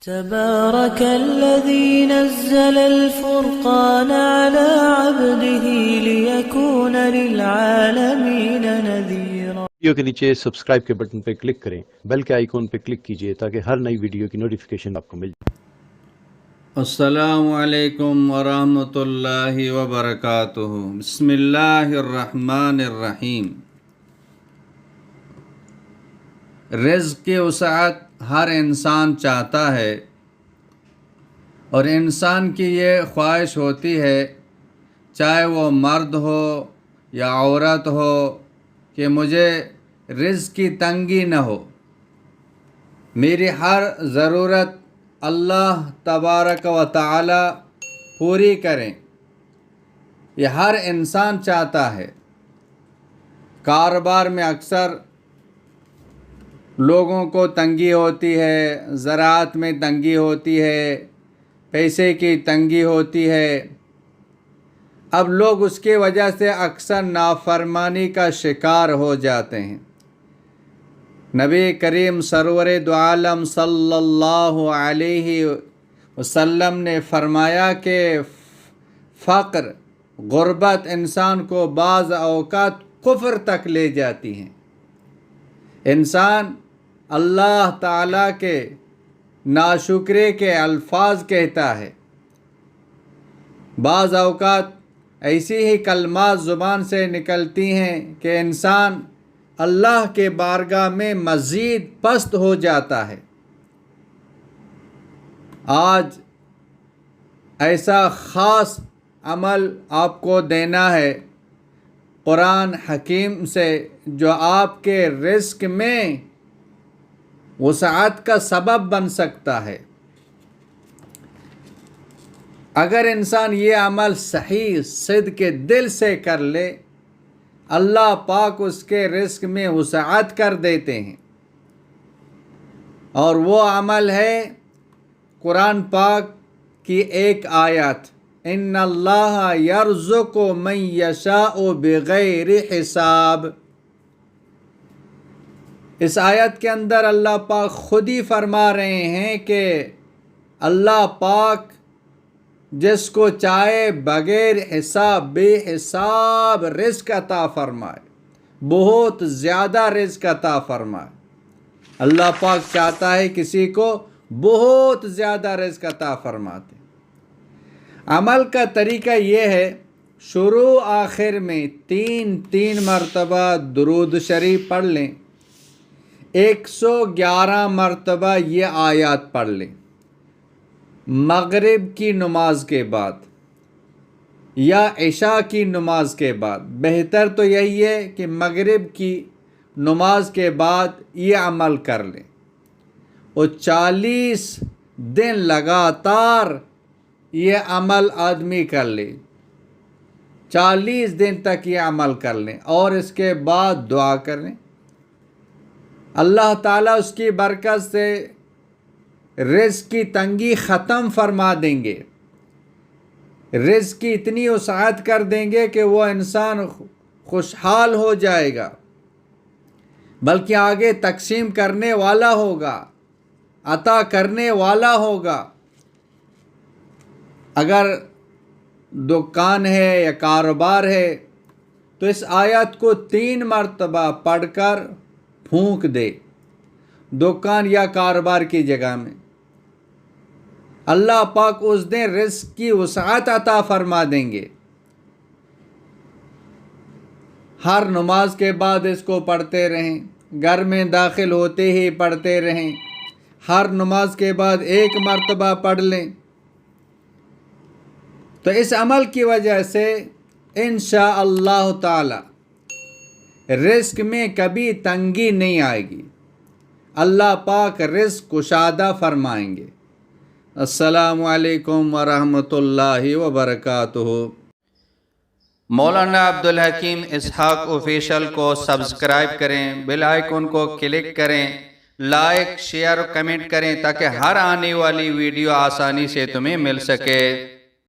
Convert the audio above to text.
تبارك الذي نزل الفرقان على عبده ليكون للعالمين نذيرا۔ ویڈیو کے نیچے سبسکرائب کے بٹن پہ کلک کریں، بیل کے آئیکن پہ کلک کیجئے تاکہ ہر نئی ویڈیو کی نوٹیفیکیشن آپ کو مل جائے۔ السلام علیکم ورحمۃ اللہ وبرکاتہ۔ بسم اللہ الرحمن الرحیم۔ رزق کی وسعت ہر انسان چاہتا ہے، اور انسان کی یہ خواہش ہوتی ہے، چاہے وہ مرد ہو یا عورت ہو، کہ مجھے رزق کی تنگی نہ ہو، میری ہر ضرورت اللہ تبارک و تعالی پوری کریں۔ یہ ہر انسان چاہتا ہے۔ کاروبار میں اکثر لوگوں کو تنگی ہوتی ہے، زراعت میں تنگی ہوتی ہے، پیسے کی تنگی ہوتی ہے۔ اب لوگ اس کی وجہ سے اکثر نافرمانی کا شکار ہو جاتے ہیں۔ نبی کریم سرور دو عالم صلی اللہ علیہ وسلم نے فرمایا کہ فقر، غربت انسان کو بعض اوقات کفر تک لے جاتی ہیں۔ انسان اللہ تعالیٰ کے ناشکرے کے الفاظ کہتا ہے، بعض اوقات ایسی ہی کلمات زبان سے نکلتی ہیں کہ انسان اللہ کے بارگاہ میں مزید پست ہو جاتا ہے۔ آج ایسا خاص عمل آپ کو دینا ہے قرآن حکیم سے، جو آپ کے رزق میں وسعت کا سبب بن سکتا ہے۔ اگر انسان یہ عمل صحیح صدق کے دل سے کر لے، اللہ پاک اس کے رزق میں وسعت کر دیتے ہیں۔ اور وہ عمل ہے قرآن پاک کی ایک آیت، ان اللہ یرزق من یشاء بغیر حساب۔ اس آیت کے اندر اللہ پاک خود ہی فرما رہے ہیں کہ اللہ پاک جس کو چاہے بغیر حساب، بے حساب رزق عطا فرمائے، بہت زیادہ رزق عطا فرمائے۔ اللہ پاک چاہتا ہے کسی کو بہت زیادہ رزق عطا فرماتے۔ عمل کا طریقہ یہ ہے، شروع آخر میں تین مرتبہ درود شریف پڑھ لیں، 111 مرتبہ یہ آیات پڑھ لیں۔ مغرب کی نماز کے بعد یا عشاء کی نماز کے بعد، بہتر تو یہی ہے کہ مغرب کی نماز کے بعد یہ عمل کر لیں، اور 40 دن لگاتار یہ عمل آدمی کر لے، 40 دن تک یہ عمل کر لیں، اور اس کے بعد دعا کر لیں۔ اللہ تعالیٰ اس کی برکت سے رزق کی تنگی ختم فرما دیں گے، رزق کی اتنی وسعت کر دیں گے کہ وہ انسان خوشحال ہو جائے گا، بلکہ آگے تقسیم کرنے والا ہوگا، عطا کرنے والا ہوگا۔ اگر دکان ہے یا کاروبار ہے تو اس آیت کو 3 مرتبہ پڑھ کر پھونک دے دکان یا کاروبار کی جگہ میں، اللہ پاک اس دن رزق کی وسعت عطا فرما دیں گے۔ ہر نماز کے بعد اس کو پڑھتے رہیں، گھر میں داخل ہوتے ہی پڑھتے رہیں، ہر نماز کے بعد 1 مرتبہ پڑھ لیں، تو اس عمل کی وجہ سے انشاءاللہ تعالی رزق میں کبھی تنگی نہیں آئے گی، اللہ پاک رزق کشادہ فرمائیں گے۔ السلام علیکم ورحمۃ اللہ وبرکاتہ۔ مولانا عبدالحکیم اسحاق آفیشل کو سبسکرائب کریں، بیل آئیکن کو کلک کریں، لائک، شیئر، کمنٹ کریں تاکہ ہر آنے والی ویڈیو آسانی سے تمہیں مل سکے۔